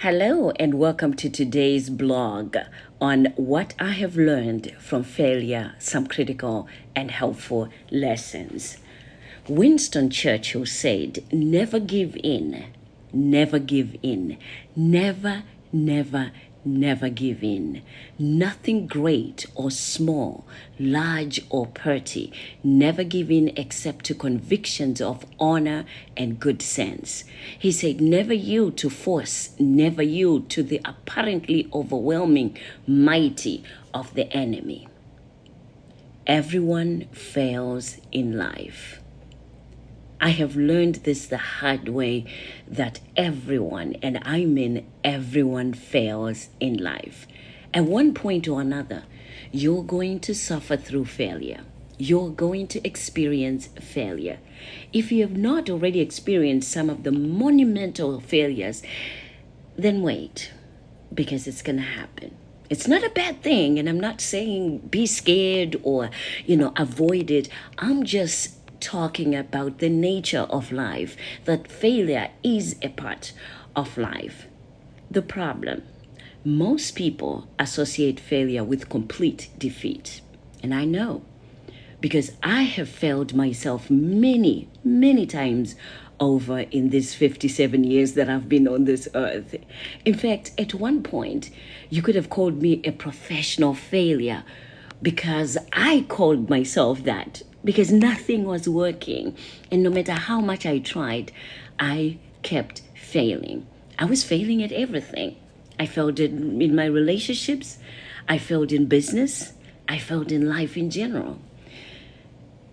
Hello and welcome to today's blog on what I have learned from failure, some critical and helpful lessons. Winston Churchill said, never give in, never give in, never, never, never give in. Nothing great or small, large or petty, never give in except to convictions of honor and good sense. He said, never yield to force, never yield to the apparently overwhelming mighty of the enemy. Everyone fails in life. I have learned this the hard way, that everyone, and I mean everyone, fails in life. At one point or another, you're going to suffer through failure. You're going to experience failure. If you have not already experienced some of the monumental failures, then wait, because it's going to happen. It's not a bad thing, and I'm not saying be scared or, avoid it. I'm just talking about the nature of life, that failure is a part of life. The problem, most people associate failure with complete defeat. And I know, because I have failed myself many, many times over in these 57 years that I've been on this earth. In fact, at one point, you could have called me a professional failure, because I called myself that, because nothing was working. And no matter how much I tried, I kept failing. I was failing at everything. I failed in my relationships. I failed in business. I failed in life in general.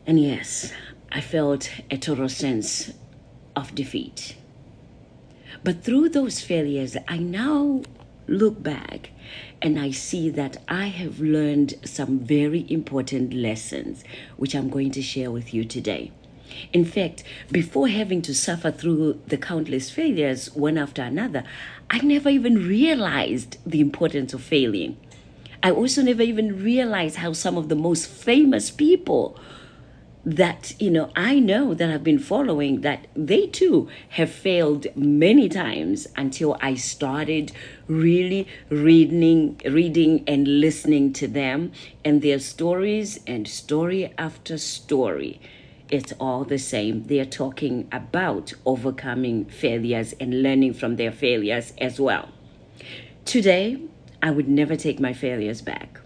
And yes, I felt a total sense of defeat. But through those failures, I now look back and I see that I have learned some very important lessons, which I'm going to share with you today. In fact, before having to suffer through the countless failures one after another, I never even realized the importance of failing. I also never even realized how some of the most famous people that I know, that I've been following, that they too have failed many times, until I started really reading and listening to them and their stories, and story after story, it's all the same. They're talking about overcoming failures and learning from their failures as well. Today, I would never take my failures back.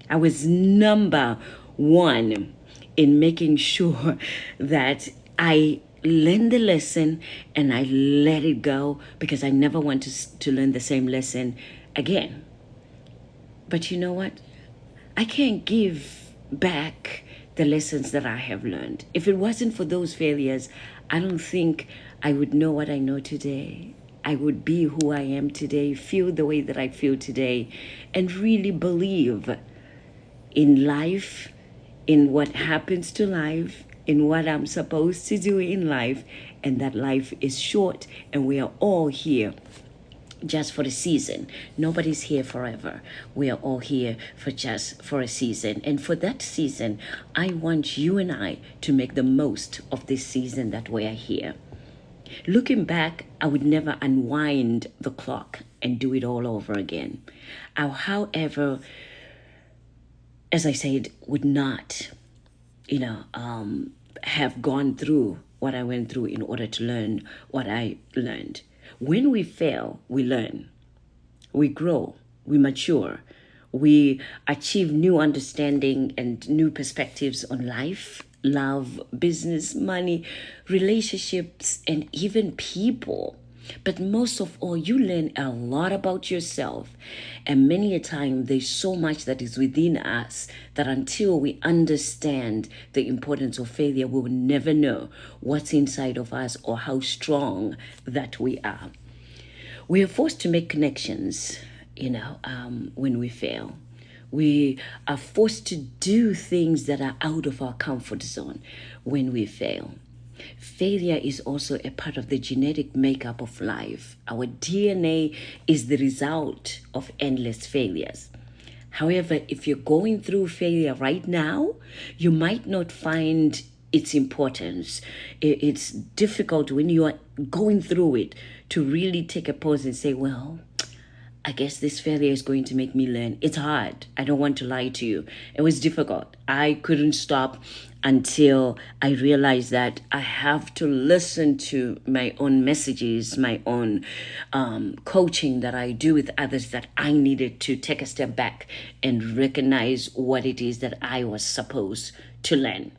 I was number one in making sure that I learned the lesson and I let it go, because I never want to learn the same lesson again. But you know what? I can't give back the lessons that I have learned. If it wasn't for those failures, I don't think I would know what I know today. I would be who I am today, feel the way that I feel today, and really believe in life, in what happens to life, in what I'm supposed to do in life, and that life is short and we are all here just for a season. Nobody's here forever. We are all here for a season. And for that season, I want you and I to make the most of this season that we are here. Looking back, I would never unwind the clock and do it all over again. However, as I said, would not, have gone through what I went through in order to learn what I learned. When we fail, we learn, we grow, we mature, we achieve new understanding and new perspectives on life, love, business, money, relationships, and even people. But most of all, you learn a lot about yourself. And many a time, there's so much that is within us that until we understand the importance of failure, we will never know what's inside of us or how strong that we are. We are forced to make connections, when we fail. We are forced to do things that are out of our comfort zone when we fail. Failure is also a part of the genetic makeup of life. Our DNA is the result of endless failures. However, if you're going through failure right now, you might not find its importance. It's difficult when you are going through it to really take a pause and say, well, I guess this failure is going to make me learn. It's hard. I don't want to lie to you. It was difficult. I couldn't stop until I realized that I have to listen to my own messages, my own coaching that I do with others, that I needed to take a step back and recognize what it is that I was supposed to learn.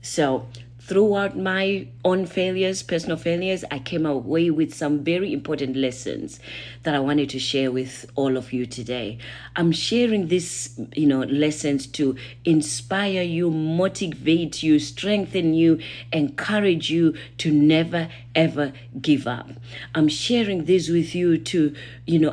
So throughout my own failures, personal failures, I came away with some very important lessons that I wanted to share with all of you today. I'm sharing these, lessons to inspire you, motivate you, strengthen you, encourage you to never, ever give up. I'm sharing this with you to,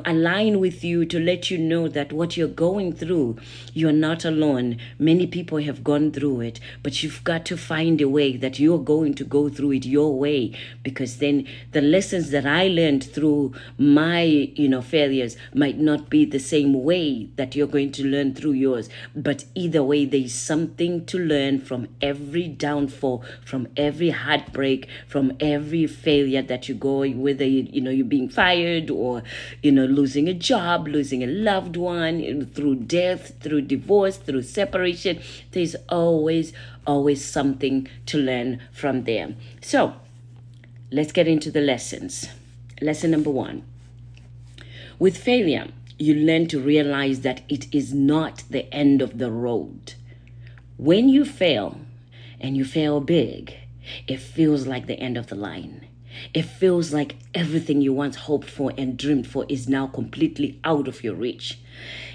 align with you, to let you know that what you're going through, you're not alone. Many people have gone through it, but you've got to find a way that you're going to go through it your way, because then the lessons that I learned through my, failures might not be the same way that you're going to learn through yours. But either way, there's something to learn from every downfall, from every heartbreak, from every failure that you go, whether you're being fired or losing a job, losing a loved one, through death, through divorce, through separation. There's always something to learn from them. So let's get into the lessons. Lesson number 1. With failure, you learn to realize that it is not the end of the road. When you fail, and you fail big, it feels like the end of the line. It feels like everything you once hoped for and dreamed for is now completely out of your reach.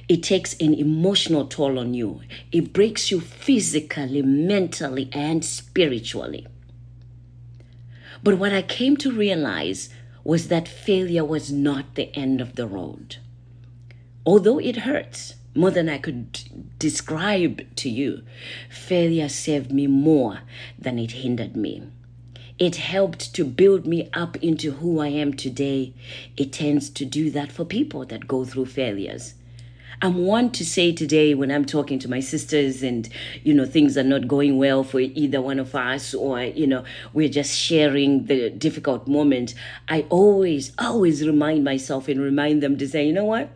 It takes an emotional toll on you. It breaks you physically, mentally, and spiritually. But what I came to realize was that failure was not the end of the road. Although it hurts more than I could describe to you, failure saved me more than it hindered me. It helped to build me up into who I am today. It tends to do that for people that go through failures. I'm one to say today, when I'm talking to my sisters and, things are not going well for either one of us, or, we're just sharing the difficult moment, I always remind myself and remind them to say, you know what?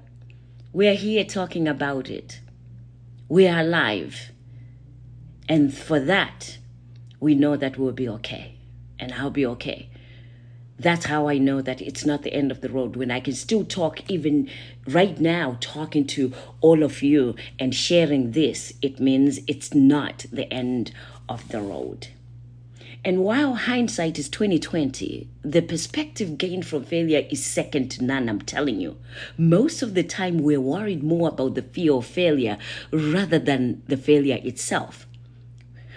We're here talking about it. We are alive. And for that, we know that we'll be okay. And I'll be okay. That's how I know that it's not the end of the road. When I can still talk, even right now, talking to all of you and sharing this, it means it's not the end of the road. And while hindsight is 20/20, the perspective gained from failure is second to none, I'm telling you. Most of the time, we're worried more about the fear of failure rather than the failure itself.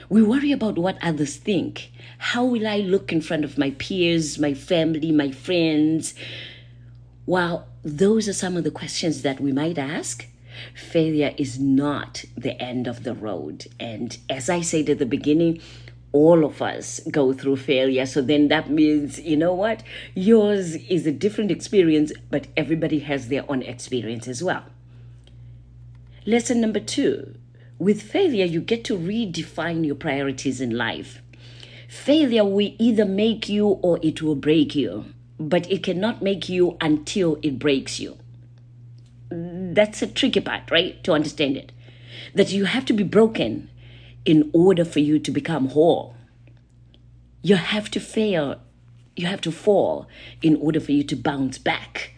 We worry about what others think. How will I look in front of my peers, my family, my friends? While those are some of the questions that we might ask, failure is not the end of the road. And as I said at the beginning, all of us go through failure. So then that means, you know what? Yours is a different experience, but everybody has their own experience as well. Lesson number 2. With failure, you get to redefine your priorities in life. Failure will either make you or it will break you, but it cannot make you until it breaks you. That's a tricky part, right? To understand it. That you have to be broken in order for you to become whole. You have to fail, you have to fall in order for you to bounce back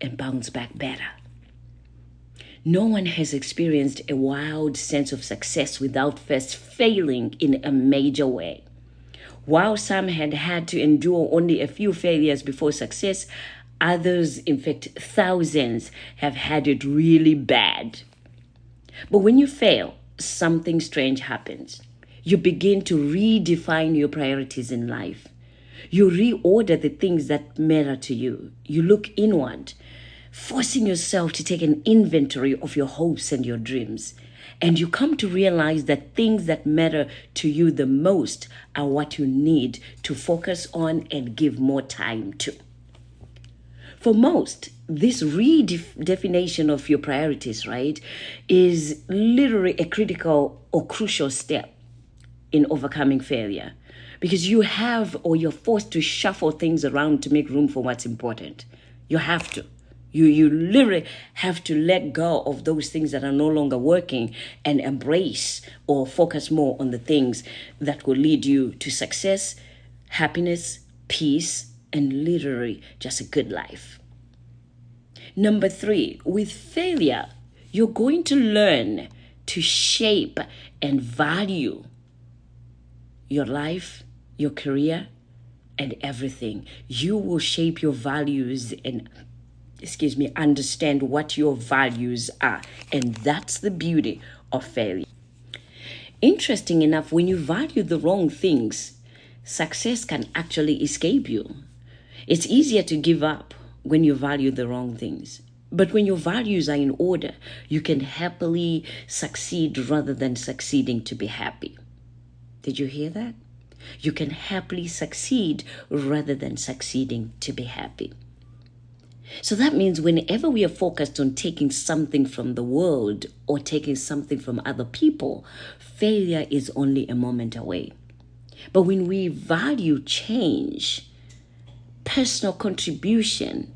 and bounce back better. No one has experienced a wild sense of success without first failing in a major way. While some had to endure only a few failures before success, others, in fact, thousands, have had it really bad. But when you fail, something strange happens. You begin to redefine your priorities in life. You reorder the things that matter to you. You look inward, forcing yourself to take an inventory of your hopes and your dreams. And you come to realize that things that matter to you the most are what you need to focus on and give more time to. For most, this redefinition of your priorities, right, is literally a critical or crucial step in overcoming failure. because you have, or you're forced to shuffle things around to make room for what's important. You have to. You literally have to let go of those things that are no longer working and embrace or focus more on the things that will lead you to success, happiness, peace, and literally just a good life. Number 3, with failure, you're going to learn to shape and value your life, your career, and everything. You will shape your values and understand what your values are. And that's the beauty of failure. Interesting enough, when you value the wrong things, success can actually escape you. It's easier to give up when you value the wrong things. But when your values are in order, you can happily succeed rather than succeeding to be happy. Did you hear that? You can happily succeed rather than succeeding to be happy. So that means whenever we are focused on taking something from the world or taking something from other people, failure is only a moment away. But when we value change, personal contribution,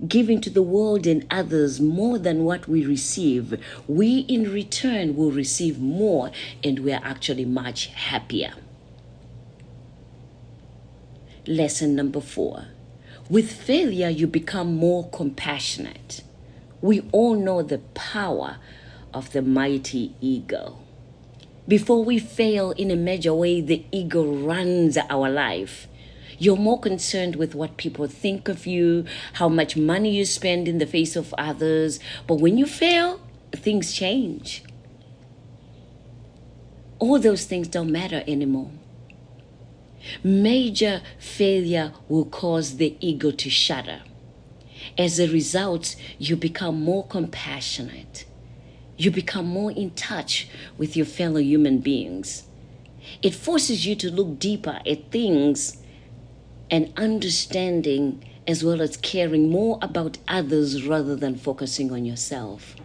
giving to the world and others more than what we receive, we in return will receive more, and we are actually much happier. Lesson number 4. With failure, you become more compassionate. We all know the power of the mighty ego. Before we fail in a major way, the ego runs our life. You're more concerned with what people think of you, how much money you spend in the face of others. But when you fail, things change. All those things don't matter anymore. Major failure will cause the ego to shudder. As a result, you become more compassionate. You become more in touch with your fellow human beings. It forces you to look deeper at things and understanding, as well as caring more about others rather than focusing on yourself.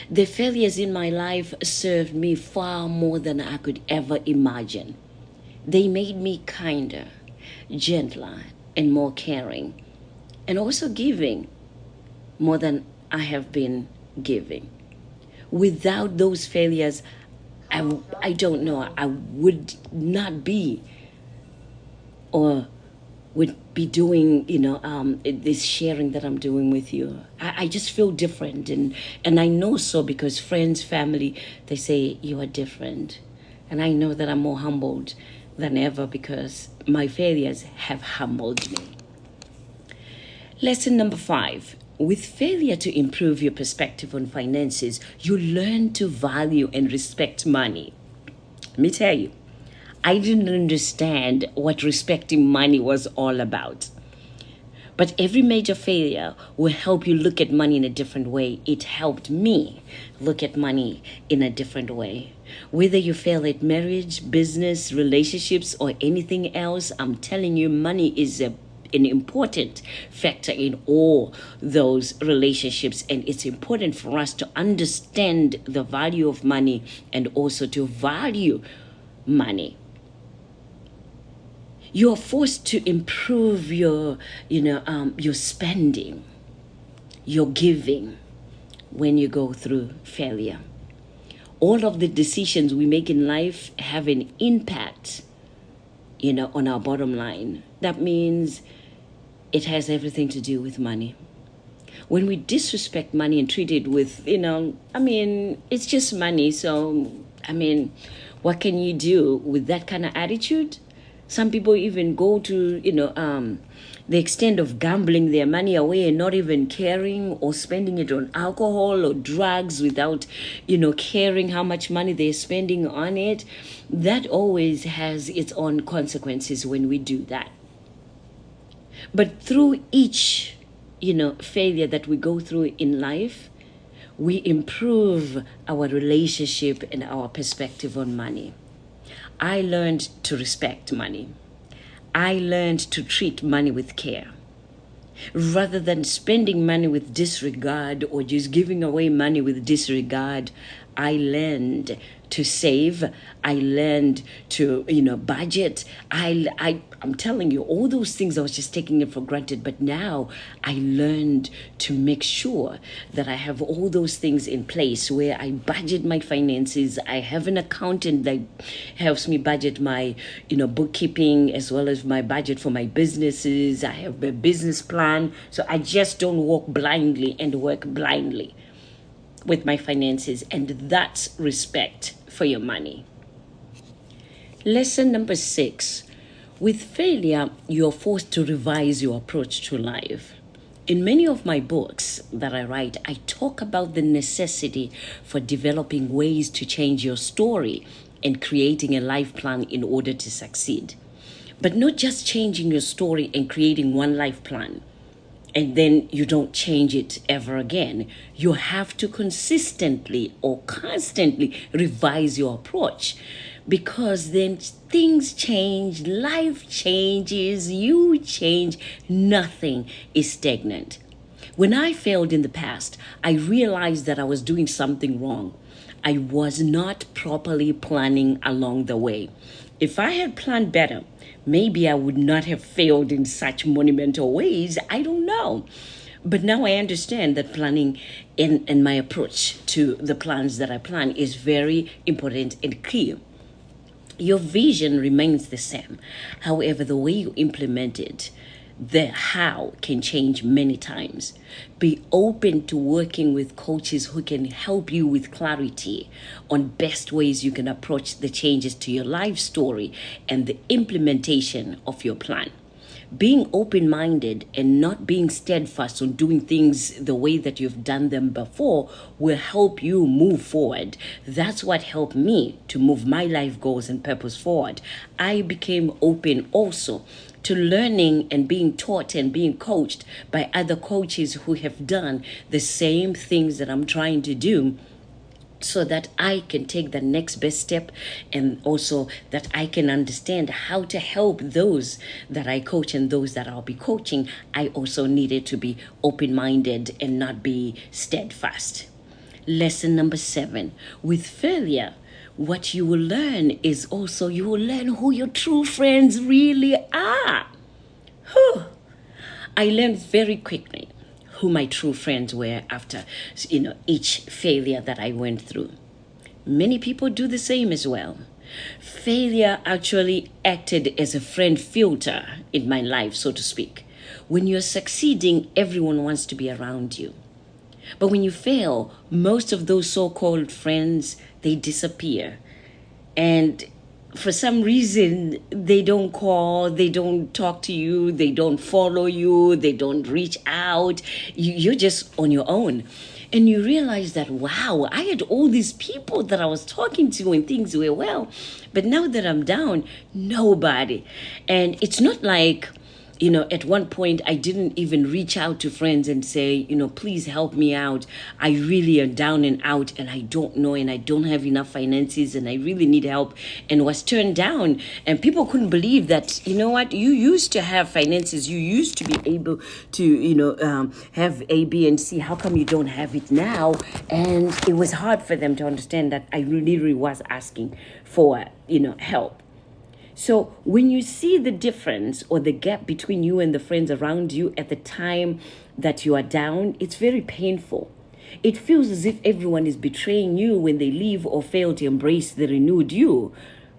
The failures in my life served me far more than I could ever imagine. They made me kinder, gentler, and more caring, and also giving more than I have been giving. Without those failures, I don't know, I would not be or would be doing, this sharing that I'm doing with you. I just feel different, and I know so because friends, family, they say you are different. And I know that I'm more humbled than ever because my failures have humbled me. Lesson number 5. With failure to improve your perspective on finances, you learn to value and respect money. Let me tell you, I didn't understand what respecting money was all about. But every major failure will help you look at money in a different way. It helped me look at money in a different way. Whether you fail at marriage, business, relationships, or anything else, I'm telling you, money is an important factor in all those relationships. And it's important for us to understand the value of money and also to value money. You are forced to improve your spending, your giving when you go through failure. All of the decisions we make in life have an impact, on our bottom line. That means it has everything to do with money. When we disrespect money and treat it with, it's just money. So, what can you do with that kind of attitude? Some people even go to, the extent of gambling their money away and not even caring, or spending it on alcohol or drugs without, caring how much money they're spending on it. That always has its own consequences when we do that. But through each, failure that we go through in life, we improve our relationship and our perspective on money. I learned to respect money. I learned to treat money with care. Rather than spending money with disregard or just giving away money with disregard, I learned to save. I learned to, budget. I'm telling you, all those things I was just taking it for granted. But now I learned to make sure that I have all those things in place where I budget my finances. I have an accountant that helps me budget my, bookkeeping, as well as my budget for my businesses. I have a business plan. So I just don't walk blindly and work blindly with my finances. And that's respect for your money. Lesson number 6. With failure, you're forced to revise your approach to life. In many of my books that I write, I talk about the necessity for developing ways to change your story and creating a life plan in order to succeed. But not just changing your story and creating one life plan, and then you don't change it ever again. You have to consistently or constantly revise your approach, because then things change, life changes, you change, nothing is stagnant. When I failed in the past, I realized that I was doing something wrong. I was not properly planning along the way. If I had planned better, maybe I would not have failed in such monumental ways. I don't know. But now I understand that planning and my approach to the plans that I plan is very important and key. Your vision remains the same. However, the way you implement it, the how can change many times. Be open to working with coaches who can help you with clarity on best ways you can approach the changes to your life story and the implementation of your plan. Being open-minded and not being steadfast on doing things the way that you've done them before will help you move forward. That's what helped me to move my life goals and purpose forward. I became open also to learning and being taught and being coached by other coaches who have done the same things that I'm trying to do, so that I can take the next best step, and also that I can understand how to help those that I coach and those that I'll be coaching. I also needed to be open-minded and not be steadfast. Lesson number 7. With failure, what you will learn is also you will learn who your true friends really are. I learned very quickly who my true friends were after, each failure that I went through. Many people do the same as well. Failure actually acted as a friend filter in my life, so to speak. When you're succeeding, everyone wants to be around you. But when you fail, most of those so-called friends, they disappear. And for some reason, they don't call, they don't talk to you, they don't follow you, they don't reach out. You're just on your own. And you realize that, wow, I had all these people that I was talking to and things were well. But now that I'm down, nobody. And it's not like, at one point I didn't even reach out to friends and say, please help me out. I really am down and out and I don't know, and I don't have enough finances and I really need help, and was turned down. And people couldn't believe that, you used to have finances. You used to be able to, have A, B, and C. How come you don't have it now? And it was hard for them to understand that I really was asking for, help. So when you see the difference or the gap between you and the friends around you at the time that you are down, it's very painful. It feels as if everyone is betraying you when they leave or fail to embrace the renewed you.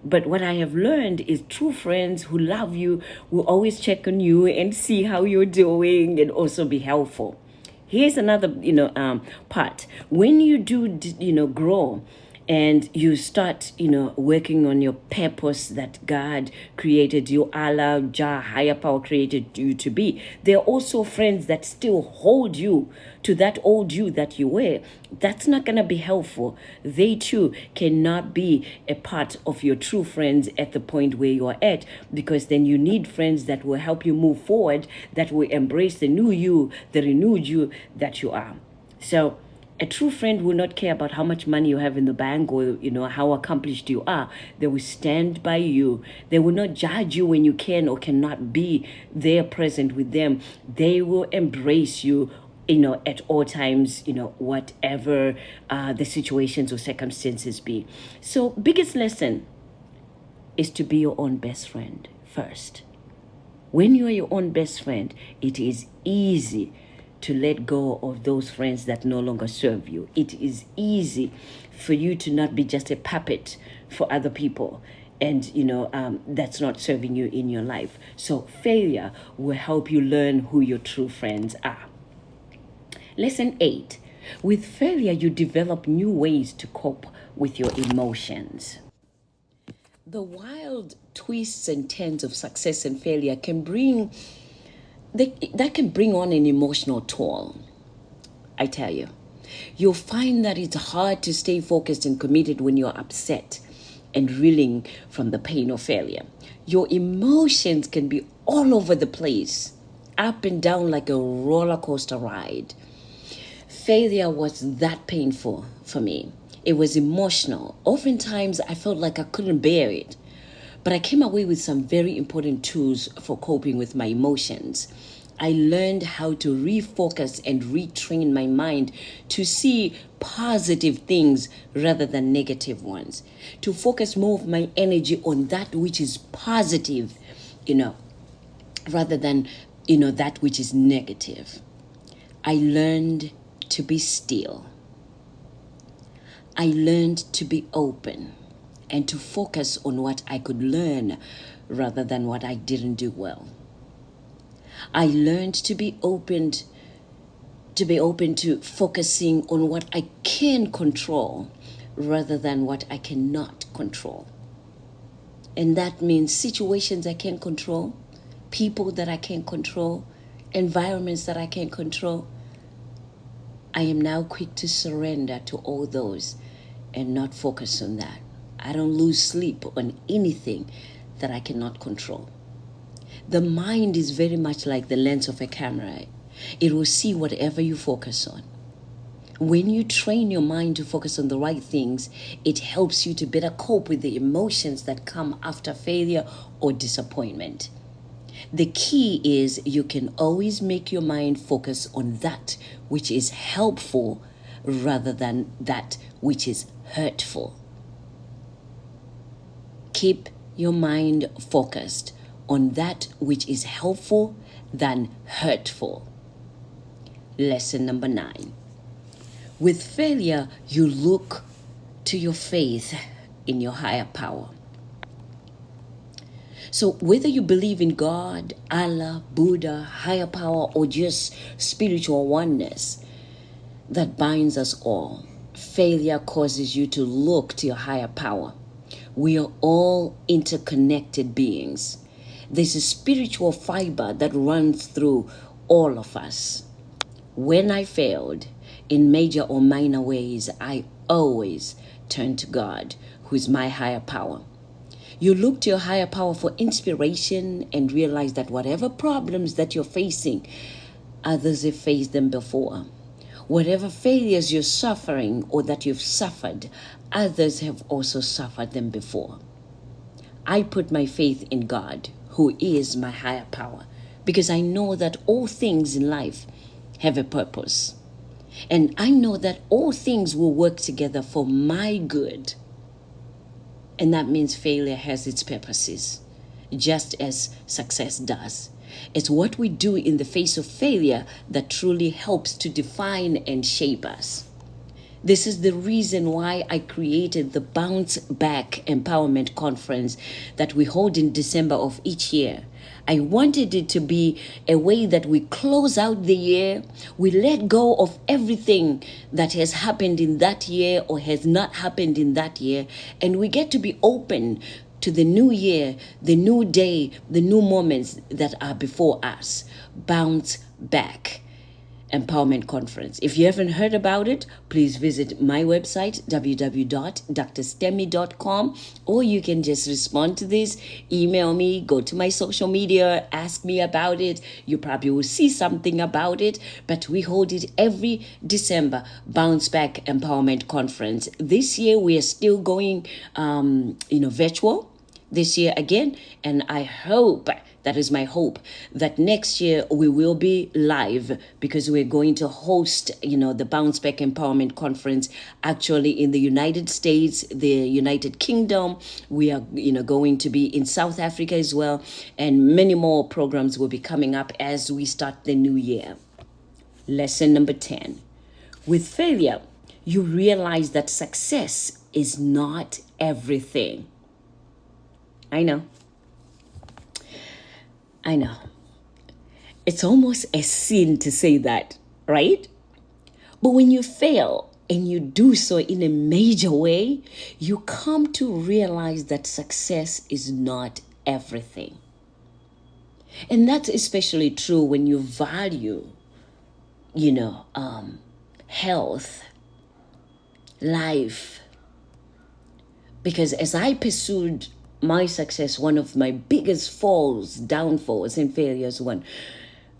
But what I have learned is true friends who love you will always check on you and see how you're doing and also be helpful. Here's another, part. When you do, grow, and you start, working on your purpose that God created you, Allah, Jah, higher power created you to be. There are also friends that still hold you to that old you that you were. That's not going to be helpful. They too cannot be a part of your true friends at the point where you are at, because then you need friends that will help you move forward, that will embrace the new you, the renewed you that you are. So a true friend will not care about how much money you have in the bank or, how accomplished you are. They will stand by you. They will not judge you when you can or cannot be there present with them. They will embrace you at all times, whatever the situations or circumstances be. So, biggest lesson is to be your own best friend first. When you are your own best friend, it is easy to let go of those friends that no longer serve you. It is easy for you to not be just a puppet for other people, and that's not serving you in your life. So failure will help you learn who your true friends are. Lesson 8. With failure, you develop new ways to cope with your emotions. The wild twists and turns of success and failure can bring on an emotional toll. I tell you, you'll find that it's hard to stay focused and committed when you're upset and reeling from the pain of failure. Your emotions can be all over the place, up and down like a roller coaster ride. Failure was that painful for me. It was emotional. Oftentimes, I felt like I couldn't bear it. But I came away with some very important tools for coping with my emotions. I learned how to refocus and retrain my mind to see positive things rather than negative ones, to focus more of my energy on that which is positive, rather than, that which is negative. I learned to be still. I learned to be open and to focus on what I could learn rather than what I didn't do well. I learned to be open to focusing on what I can control rather than what I cannot control. And that means situations I can't control, people that I can't control, environments that I can't control. I am now quick to surrender to all those and not focus on that. I don't lose sleep on anything that I cannot control. The mind is very much like the lens of a camera. It will see whatever you focus on. When you train your mind to focus on the right things, it helps you to better cope with the emotions that come after failure or disappointment. The key is you can always make your mind focus on that which is helpful rather than that which is hurtful. Keep your mind focused on that which is helpful than hurtful. Lesson number 9. With failure, you look to your faith in your higher power. So whether you believe in God, Allah, Buddha, higher power, or just spiritual oneness that binds us all, failure causes you to look to your higher power. We are all interconnected beings. There's a spiritual fiber that runs through all of us. When I failed in major or minor ways, I always turned to God, who is my higher power. You look to your higher power for inspiration and realize that whatever problems that you're facing, others have faced them before. Whatever failures you're suffering or that you've suffered, others have also suffered them before. I put my faith in God, who is my higher power, because I know that all things in life have a purpose. And I know that all things will work together for my good. And that means failure has its purposes, just as success does. It's what we do in the face of failure that truly helps to define and shape us. This is the reason why I created the Bounce Back Empowerment Conference that we hold in December of each year. I wanted it to be a way that we close out the year, we let go of everything that has happened in that year or has not happened in that year, and we get to be open to the new year, the new day, the new moments that are before us. Bounce Back Empowerment Conference. If you haven't heard about it, please visit my website, www.drstemi.com, or you can just respond to this, email me, go to my social media, ask me about it. You probably will see something about it, but we hold it every December, Bounce Back Empowerment Conference. This year, we are still going, virtual this year again, and I hope That is my hope, that next year we will be live, because we're going to host, the Bounce Back Empowerment Conference actually in the United States, the United Kingdom. We are, going to be in South Africa as well. And many more programs will be coming up as we start the new year. Lesson number 10. With failure, you realize that success is not everything. I know. It's almost a sin to say that, right? But when you fail and you do so in a major way, you come to realize that success is not everything. And that's especially true when you value, health, life. Because as I pursued my success, one of my biggest falls, downfalls, and failures,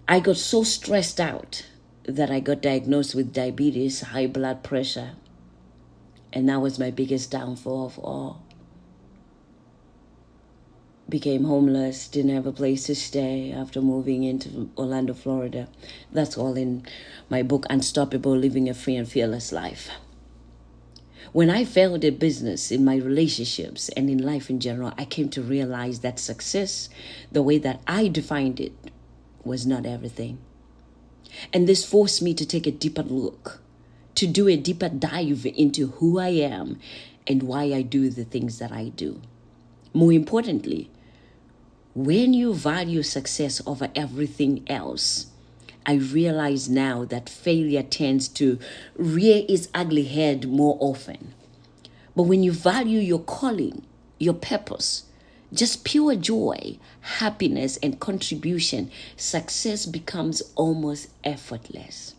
I got so stressed out that I got diagnosed with diabetes, high blood pressure. And that was my biggest downfall of all. Became homeless, didn't have a place to stay after moving into Orlando, Florida. That's all in my book, Unstoppable: Living a Free and Fearless Life. When I failed at business, in my relationships, and in life in general, I came to realize that success, the way that I defined it, was not everything. And this forced me to take a deeper look, to do a deeper dive into who I am and why I do the things that I do. More importantly, when you value success over everything else, I realize now that failure tends to rear its ugly head more often. But when you value your calling, your purpose, just pure joy, happiness, and contribution, success becomes almost effortless.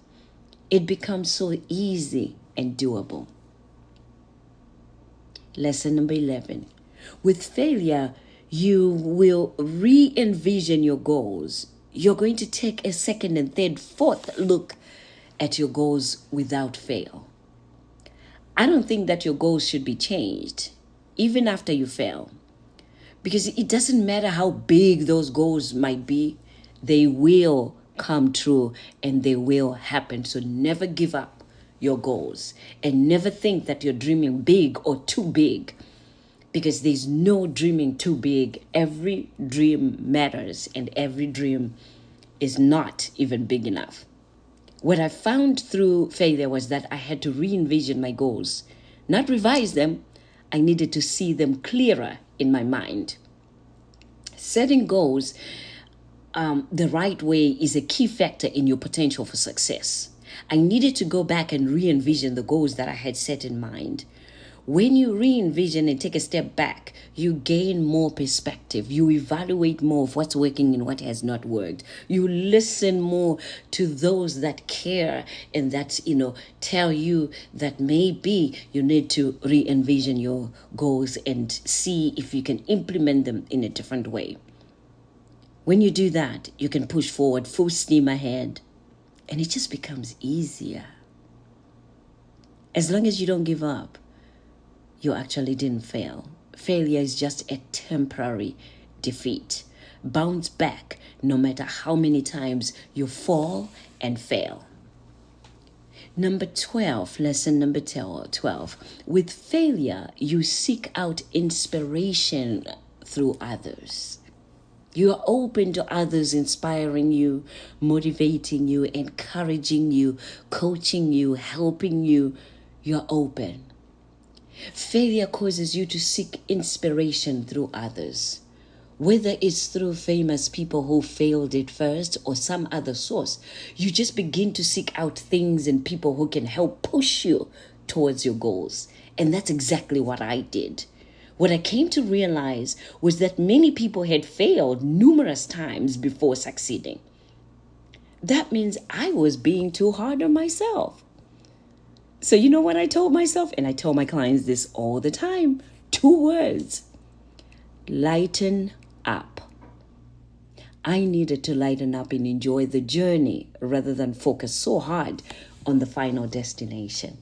It becomes so easy and doable. Lesson number 11. With failure, you will re-envision your goals. You're going to take a second and third, fourth look at your goals without fail. I don't think that your goals should be changed, even after you fail. Because it doesn't matter how big those goals might be, they will come true and they will happen. So never give up your goals and never think that you're dreaming big or too big, because there's no dreaming too big. Every dream matters, and every dream is not even big enough. What I found through failure was that I had to re-envision my goals, not revise them. I needed to see them clearer in my mind. Setting goals the right way is a key factor in your potential for success. I needed to go back and re-envision the goals that I had set in mind. When you re-envision and take a step back, you gain more perspective. You evaluate more of what's working and what has not worked. You listen more to those that care and that, tell you that maybe you need to re-envision your goals and see if you can implement them in a different way. When you do that, you can push forward full steam ahead, and it just becomes easier. As long as you don't give up, you actually didn't fail. Failure is just a temporary defeat. Bounce back no matter how many times you fall and fail. Number 12, lesson number 12. With failure, you seek out inspiration through others. You are open to others inspiring you, motivating you, encouraging you, coaching you, helping you. You're open. Failure causes you to seek inspiration through others. Whether it's through famous people who failed it first or some other source, you just begin to seek out things and people who can help push you towards your goals. And that's exactly what I did. What I came to realize was that many people had failed numerous times before succeeding. That means I was being too hard on myself. So you know what I told myself? And I tell my clients this all the time. 2 words. Lighten up. I needed to lighten up and enjoy the journey rather than focus so hard on the final destination.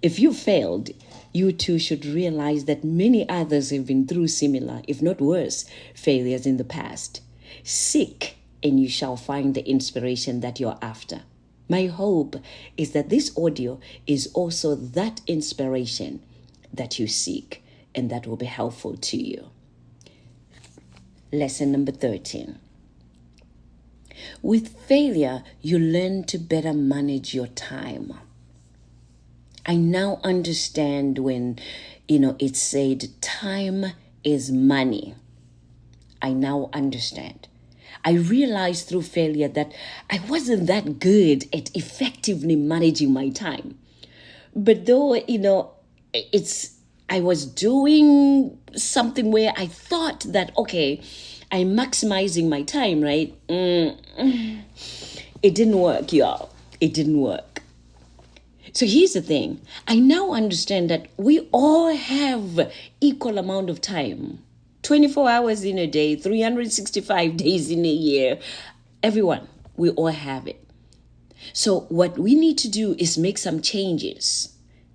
If you failed, you too should realize that many others have been through similar, if not worse, failures in the past. Seek and you shall find the inspiration that you're after. My hope is that this audio is also that inspiration that you seek and that will be helpful to you. Lesson number 13. With failure, you learn to better manage your time. I now understand when, it's said time is money. I now understand. I realized through failure that I wasn't that good at effectively managing my time. But though, I was doing something where I thought that, okay, I'm maximizing my time, right? It didn't work, y'all. It didn't work. So here's the thing. I now understand that we all have equal amount of time. 24 hours in a day, 365 days in a year. Everyone, we all have it. So what we need to do is make some changes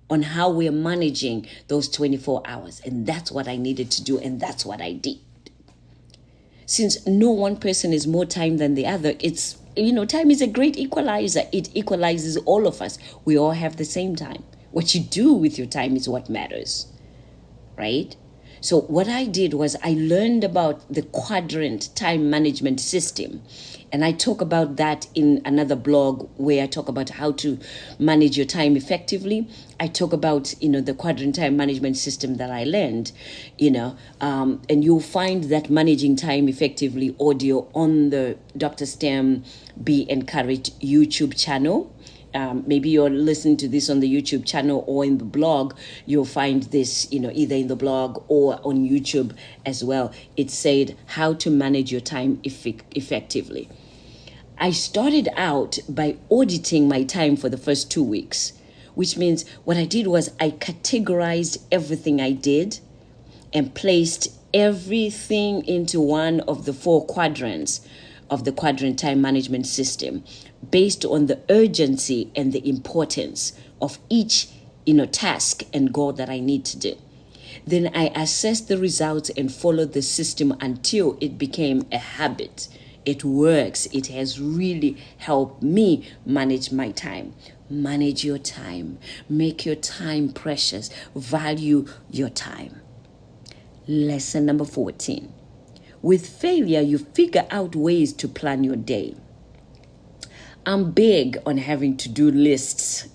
on how we're managing those 24 hours. And that's what I needed to do. And that's what I did. Since no one person is more time than the other, time is a great equalizer. It equalizes all of us. We all have the same time. What you do with your time is what matters, right? So what I did was I learned about the quadrant time management system. And I talk about that in another blog where I talk about how to manage your time effectively. I talk about, the quadrant time management system that I learned, and you'll find that managing time effectively audio on the DrStem Be Encouraged YouTube channel. Maybe you're listening to this on the YouTube channel or in the blog. You'll find this, either in the blog or on YouTube as well. It said how to manage your time effectively. I started out by auditing my time for the first 2 weeks, which means what I did was I categorized everything I did and placed everything into one of the 4 quadrants of the quadrant time management system based on the urgency and the importance of each, task and goal that I need to do. Then I assessed the results and followed the system until it became a habit. It works. It has really helped me manage my time. Manage your time. Make your time precious. Value your time. Lesson number 14. With failure, you figure out ways to plan your day. I'm big on having to-do lists.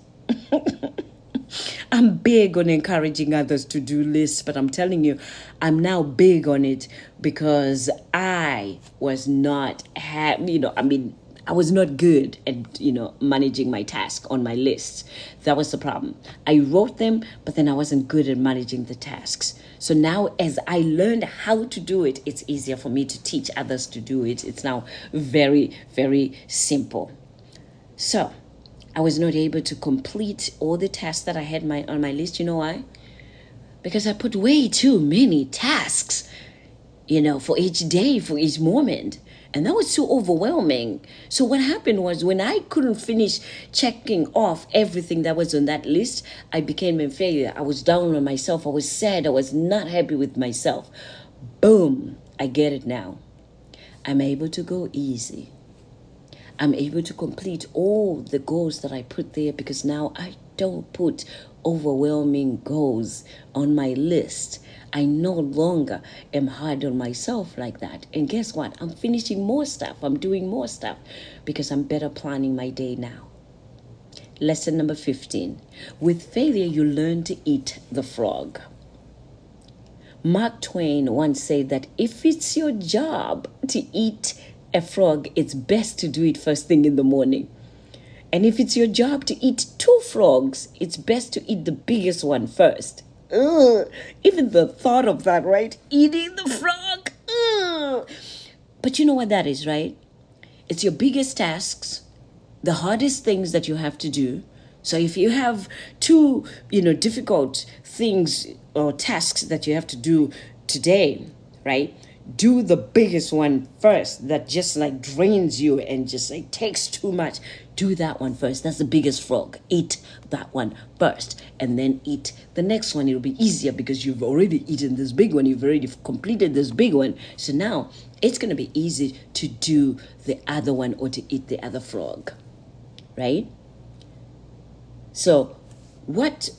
I'm big on encouraging others to do lists, but I'm telling you, I'm now big on it because I was not, I was not good at, managing my task on my lists. That was the problem. I wrote them, but then I wasn't good at managing the tasks. So now as I learned how to do it, it's easier for me to teach others to do it. It's now very, very simple. So I was not able to complete all the tasks that I had on my list. You know why? Because I put way too many tasks, for each day, for each moment. And that was too overwhelming. So what happened was when I couldn't finish checking off everything that was on that list, I became a failure. I was down on myself. I was sad. I was not happy with myself. Boom. I get it now. I'm able to go easy. I'm able to complete all the goals that I put there because now I don't put overwhelming goals on my list. I no longer am hard on myself like that. And guess what? I'm finishing more stuff. I'm doing more stuff because I'm better planning my day now. Lesson number 15. With failure, you learn to eat the frog. Mark Twain once said that if it's your job to eat a frog, it's best to do it first thing in the morning. And if it's your job to eat 2 frogs, it's best to eat the biggest one first. Ugh. Even the thought of that, right? Eating the frog. Ugh. But you know what that is, right? It's your biggest tasks, the hardest things that you have to do. So if you have 2, difficult things or tasks that you have to do today, right? Do the biggest one first that just like drains you and just like takes too much. Do that one first. That's the biggest frog. Eat that one first and then eat the next one. It'll be easier because you've already eaten this big one. You've already completed this big one. So now it's going to be easy to do the other one or to eat the other frog, right? So what,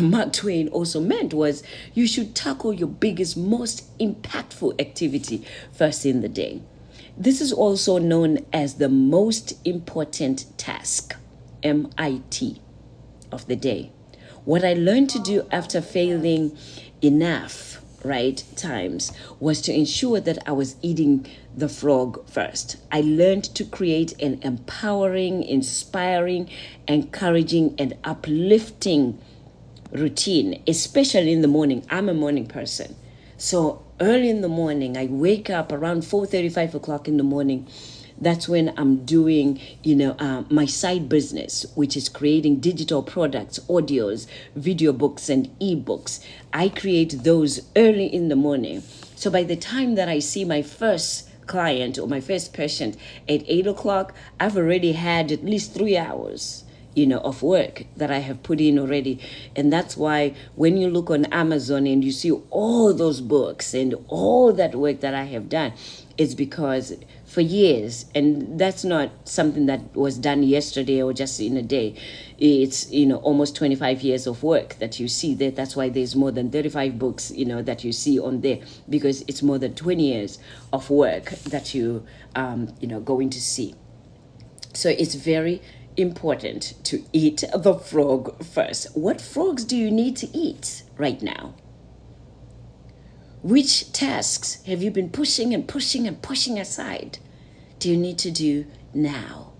Mark Twain also meant was you should tackle your biggest, most impactful activity first in the day. This is also known as the most important task, MIT, of the day. What I learned to do after failing enough, times was to ensure that I was eating the frog first. I learned to create an empowering, inspiring, encouraging, and uplifting routine, especially in the morning. I'm a morning person. So early in the morning, I wake up around 4:30, 5 o'clock in the morning. That's when I'm doing, my side business, which is creating digital products, audios, video books, and ebooks. I create those early in the morning. So by the time that I see my first client or my first patient at 8 o'clock, I've already had at least 3 hours of work that I have put in already. And that's why when you look on Amazon and you see all those books and all that work that I have done, it's because for years, and that's not something that was done yesterday or just in a day. It's, almost 25 years of work that you see there. That's why there's more than 35 books, that you see on there, because it's more than 20 years of work that you, going to see. So it's very important to eat the frog first. What frogs do you need to eat right now? Which tasks have you been pushing and pushing and pushing aside? Do you need to do now?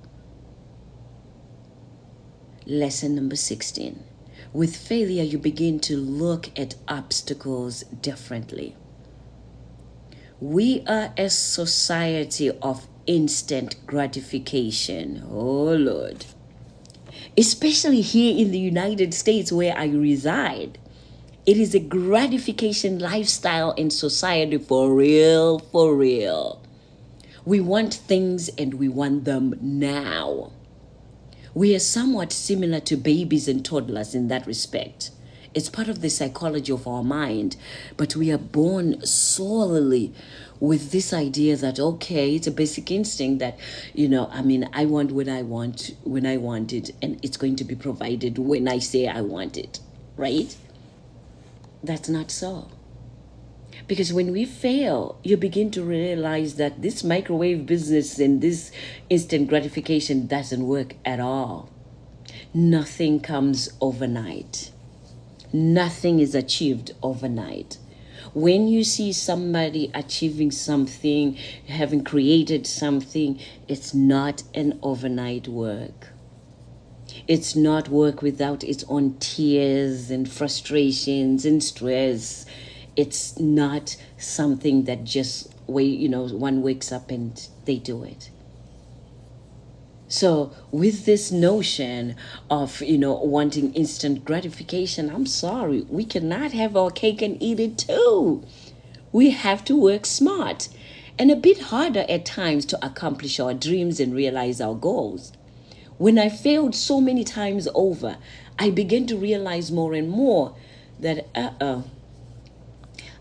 Lesson number 16. With failure, you begin to look at obstacles differently. We are a society of instant gratification. Oh, Lord. Especially here in the United States where I reside. It is a gratification lifestyle in society for real, for real. We want things and we want them now. We are somewhat similar to babies and toddlers in that respect. It's part of the psychology of our mind, but we are born solely with this idea that, okay, it's a basic instinct that, I want what I want when I want it, and it's going to be provided when I say I want it, right? That's not so. Because when we fail, you begin to realize that this microwave business and this instant gratification doesn't work at all. Nothing comes overnight. Nothing is achieved overnight. When you see somebody achieving something, having created something, it's not an overnight work. It's not work without its own tears and frustrations and stress. It's not something that just one wakes up and they do it. So with this notion of, wanting instant gratification, I'm sorry, we cannot have our cake and eat it too. We have to work smart and a bit harder at times to accomplish our dreams and realize our goals. When I failed so many times over, I began to realize more and more that,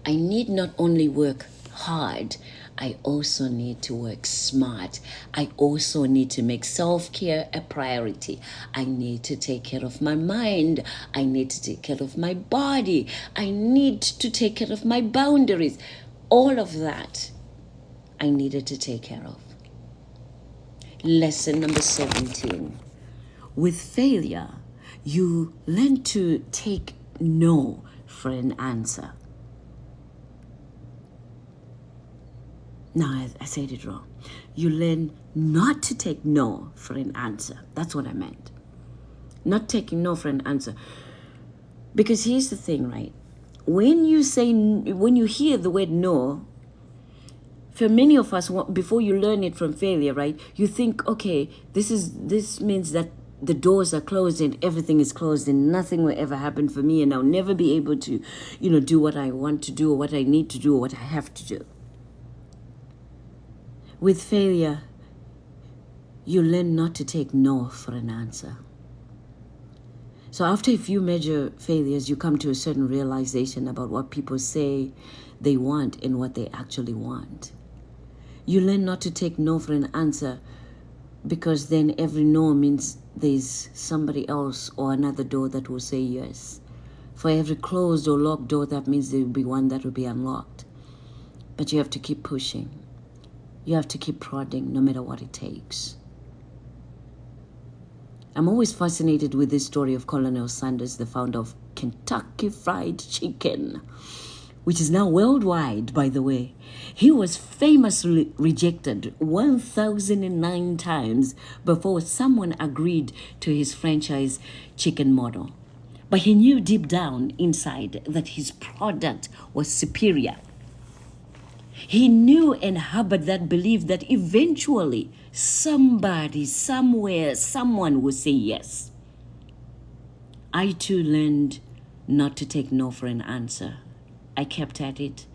I need not only work hard, I also need to work smart. I also need to make self-care a priority. I need to take care of my mind. I need to take care of my body. I need to take care of my boundaries. All of that I needed to take care of. Lesson number 17. With failure, you learn to take no for an answer. No, I said it wrong. You learn not to take no for an answer. That's what I meant. Not taking no for an answer. Because here's the thing, right? When you hear the word no, for many of us, before you learn it from failure, right? You think, okay, this means that the doors are closed and everything is closed and nothing will ever happen for me and I'll never be able to, do what I want to do or what I need to do or what I have to do. With failure, you learn not to take no for an answer. So after a few major failures, you come to a certain realization about what people say they want and what they actually want. You learn not to take no for an answer, because then every no means there's somebody else or another door that will say yes. For every closed or locked door, that means there will be one that will be unlocked. But you have to keep pushing. You have to keep prodding, no matter what it takes. I'm always fascinated with this story of Colonel Sanders, the founder of Kentucky Fried Chicken, which is now worldwide, by the way. He was famously rejected 1,009 times before someone agreed to his franchise chicken model. But he knew deep down inside that his product was superior. He knew and harbored that belief that eventually somebody, somewhere, someone would say yes. I too learned not to take no for an answer. I kept at it.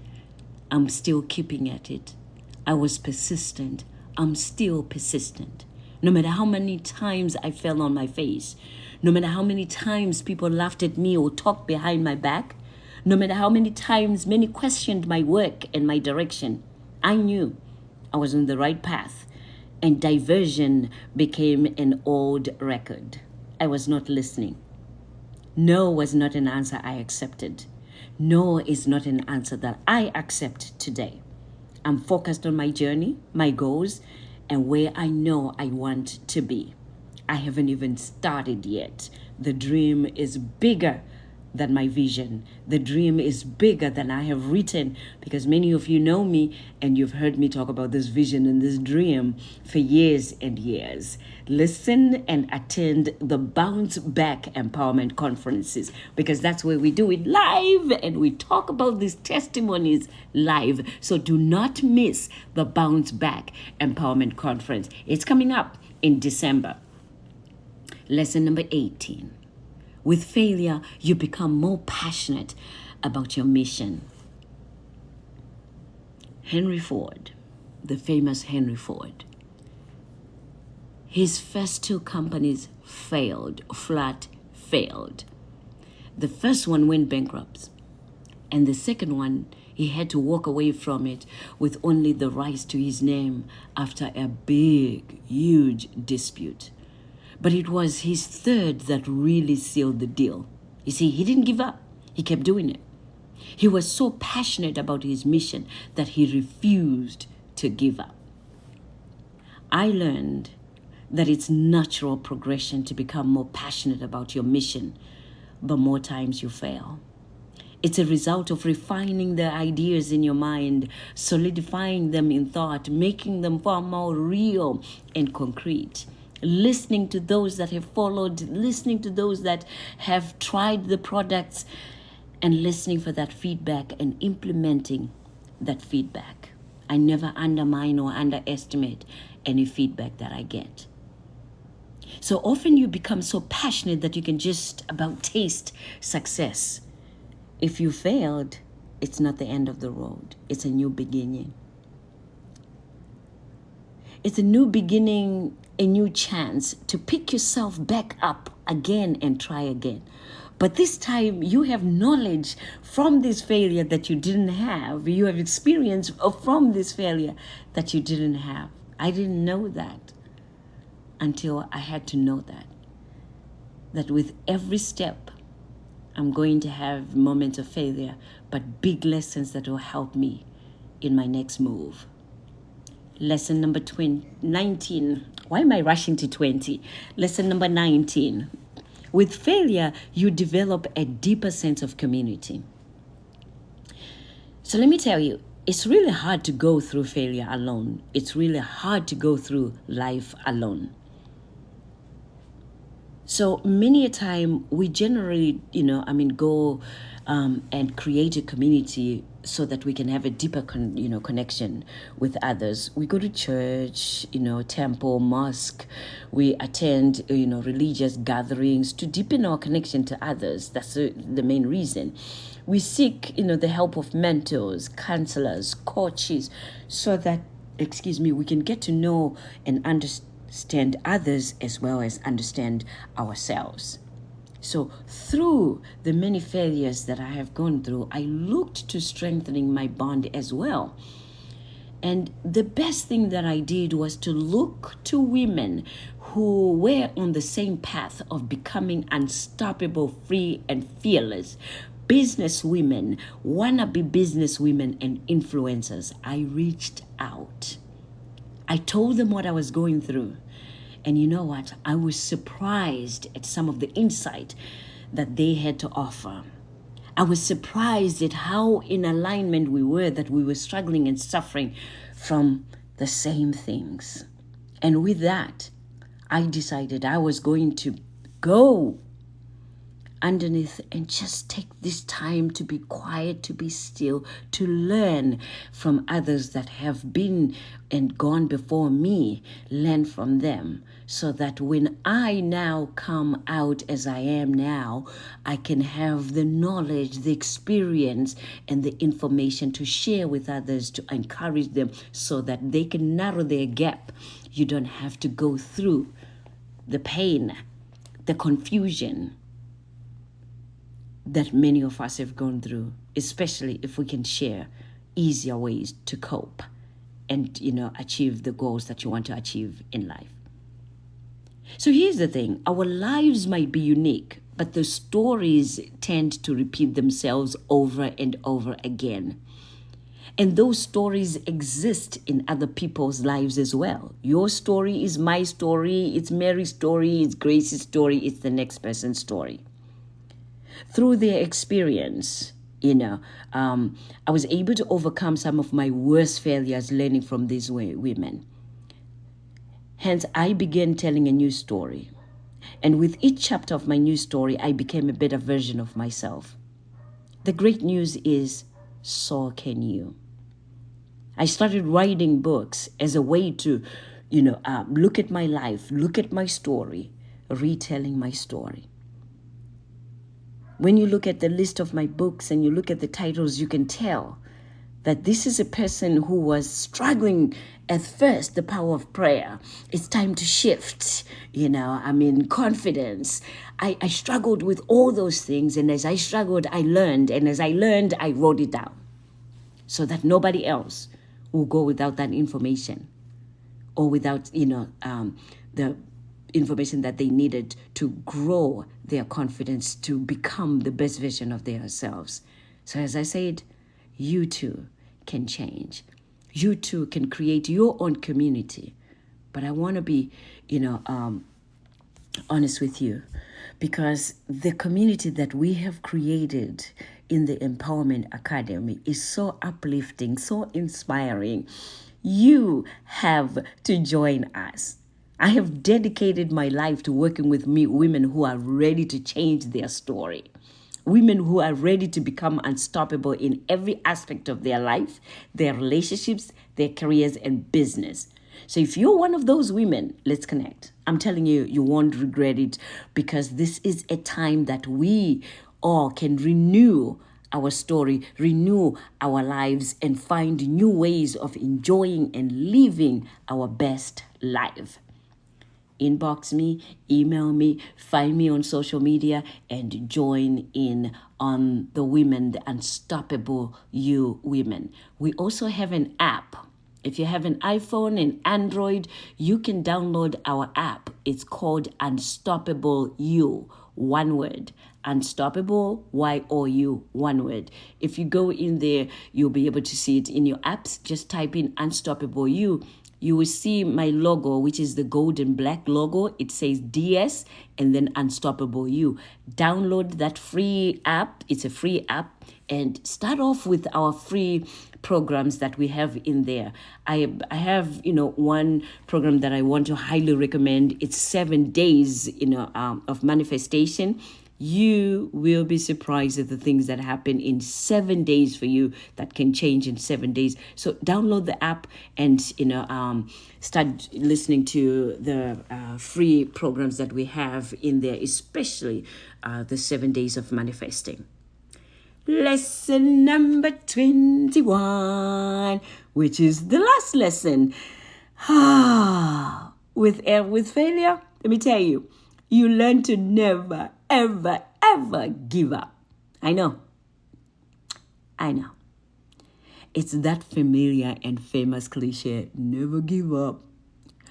I'm still keeping at it. I was persistent. I'm still persistent. No matter how many times I fell on my face, no matter how many times people laughed at me or talked behind my back, no matter how many times many questioned my work and my direction, I knew I was on the right path, and diversion became an old record. I was not listening. No was not an answer I accepted. No is not an answer that I accept today. I'm focused on my journey, my goals, and where I know I want to be. I haven't even started yet. The dream is bigger than my vision. The dream is bigger than I have written, because many of you know me and you've heard me talk about this vision and this dream for years and years. Listen and attend the Bounce Back Empowerment Conferences, because that's where we do it live and we talk about these testimonies live. So do not miss the Bounce Back Empowerment Conference. It's coming up in December. Lesson number 18. With failure, you become more passionate about your mission. Henry Ford, the famous Henry Ford, his first two companies failed, flat failed. The first one went bankrupt, and the second one, he had to walk away from it with only the rights to his name after a big, huge dispute. But it was his third that really sealed the deal. You see, he didn't give up. He kept doing it. He was so passionate about his mission that he refused to give up. I learned that it's natural progression to become more passionate about your mission, but more times you fail. It's a result of refining the ideas in your mind, solidifying them in thought, making them far more real and concrete. Listening to those that have followed, listening to those that have tried the products, and listening for that feedback and implementing that feedback. I never undermine or underestimate any feedback that I get. So often you become so passionate that you can just about taste success. If you failed, it's not the end of the road. It's a new beginning. It's a new beginning, a new chance to pick yourself back up again and try again. But this time you have knowledge from this failure that you didn't have. You have experience from this failure that you didn't have. I didn't know that until I had to know that with every step, I'm going to have moments of failure, but big lessons that will help me in my next move. Lesson number 19. Why am I rushing to 20? Lesson number 19. With failure, you develop a deeper sense of community. So let me tell you, it's really hard to go through failure alone. It's really hard to go through life alone. So many a time we generally, go and create a community so that we can have a deeper, connection with others. We go to church, temple, mosque. We attend, religious gatherings to deepen our connection to others. That's the main reason. We seek, the help of mentors, counselors, coaches, so that, we can get to know and understand others as well as understand ourselves. So through the many failures that I have gone through, I looked to strengthening my bond as well. And the best thing that I did was to look to women who were on the same path of becoming unstoppable, free, and fearless. Business women, wannabe business women, and influencers. I reached out. I told them what I was going through. And you know what? I was surprised at some of the insight that they had to offer. I was surprised at how in alignment we were, that we were struggling and suffering from the same things. And with that, I decided I was going to go underneath and just take this time to be quiet, to be still, to learn from others that have been and gone before me, learn from them, so that when I now come out as I am now, I can have the knowledge, the experience, and the information to share with others, to encourage them so that they can narrow their gap. You don't have to go through the pain, the confusion that many of us have gone through, especially if we can share easier ways to cope and, achieve the goals that you want to achieve in life. So here's the thing. Our lives might be unique, but the stories tend to repeat themselves over and over again. And those stories exist in other people's lives as well. Your story is my story, it's Mary's story, it's Grace's story, it's the next person's story. Through their experience, I was able to overcome some of my worst failures learning from these women. Hence, I began telling a new story. And with each chapter of my new story, I became a better version of myself. The great news is, so can you. I started writing books as a way to, look at my life, look at my story, retelling my story. When you look at the list of my books and you look at the titles, you can tell that this is a person who was struggling at first, the power of prayer. It's time to shift, confidence. I struggled with all those things. And as I struggled, I learned. And as I learned, I wrote it down so that nobody else will go without that information or without, the information that they needed to grow their confidence to become the best version of themselves. So as I said, you too can change. You too can create your own community. But I want to be, honest with you, because the community that we have created in the Empowerment Academy is so uplifting, so inspiring. You have to join us. I have dedicated my life to working with women who are ready to change their story. Women who are ready to become unstoppable in every aspect of their life, their relationships, their careers, and business. So if you're one of those women, let's connect. I'm telling you, you won't regret it, because this is a time that we all can renew our story, renew our lives, and find new ways of enjoying and living our best life. Inbox me, email me, find me on social media, and join in on the women, the Unstoppable You women. We also have an app. If you have an iPhone and Android, you can download our app. It's called Unstoppable You, one word. Unstoppable, Y-O-U, one word. If you go in there, you'll be able to see it in your apps. Just type in Unstoppable You. You will see my logo, which is the gold and black logo. It says DS and then Unstoppable You. Download that free app. It's a free app. And start off with our free programs that we have in there. I have, one program that I want to highly recommend. It's 7 days, of manifestation. You will be surprised at the things that happen in 7 days for you that can change in 7 days. So download the app and, start listening to the free programs that we have in there, especially the 7 days of manifesting. Lesson number 21, which is the last lesson. with failure, let me tell you, you learn to never, ever, ever give up. I know. It's that familiar and famous cliche, never give up.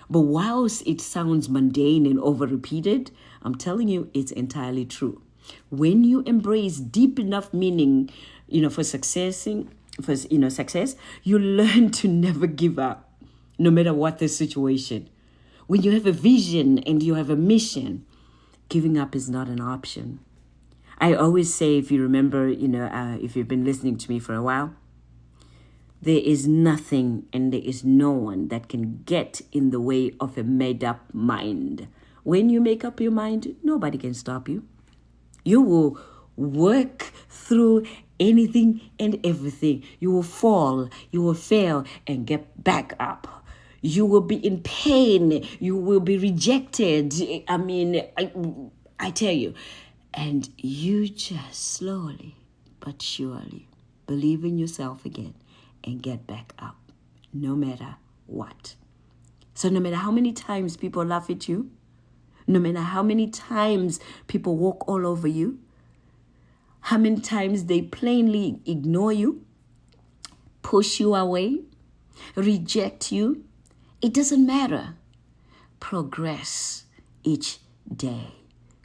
But whilst it sounds mundane and over-repeated, I'm telling you, it's entirely true. When you embrace deep enough meaning, for success, you learn to never give up, no matter what the situation. When you have a vision and you have a mission, giving up is not an option. I always say, if you remember, if you've been listening to me for a while, there is nothing and there is no one that can get in the way of a made-up mind. When you make up your mind, nobody can stop you. You will work through anything and everything. You will fall, you will fail, and get back up. You will be in pain. You will be rejected. I tell you. And you just slowly but surely believe in yourself again and get back up, no matter what. So no matter how many times people laugh at you, no matter how many times people walk all over you, how many times they plainly ignore you, push you away, reject you, it doesn't matter. Progress each day.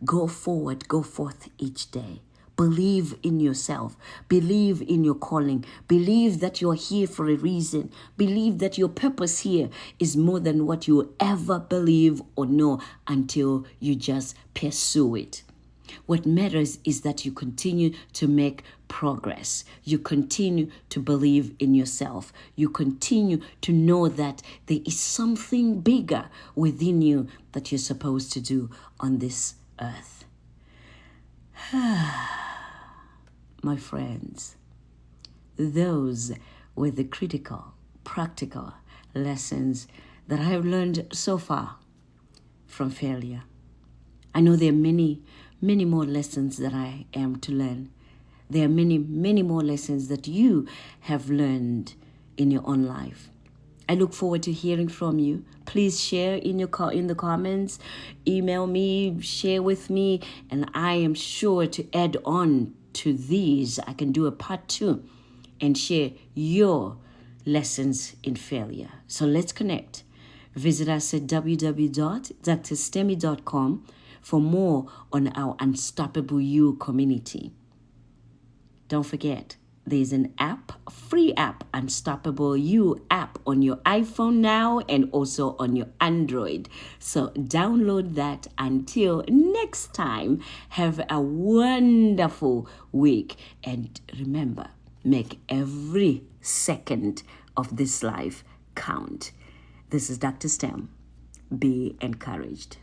Go forward, go forth each day. Believe in yourself. Believe in your calling. Believe that you're here for a reason. Believe that your purpose here is more than what you ever believe or know until you just pursue it. What matters is that you continue to make progress. You continue to believe in yourself. You continue to know that there is something bigger within you that you're supposed to do on this earth. My friends, those were the critical, practical lessons that I have learned so far from failure. I know there are many, many more lessons that I am to learn. There are many, many more lessons that you have learned in your own life. I look forward to hearing from you. Please share in the comments, email me, share with me, and I am sure to add on to these. I can do a part 2 and share your lessons in failure. So let's connect. Visit us at www.drstemi.com for more on our Unstoppable You community. Don't forget, there's an app, a free app, Unstoppable You app on your iPhone now and also on your Android. So download that. Until next time, have a wonderful week. And remember, make every second of this life count. This is Dr. Stem. Be encouraged.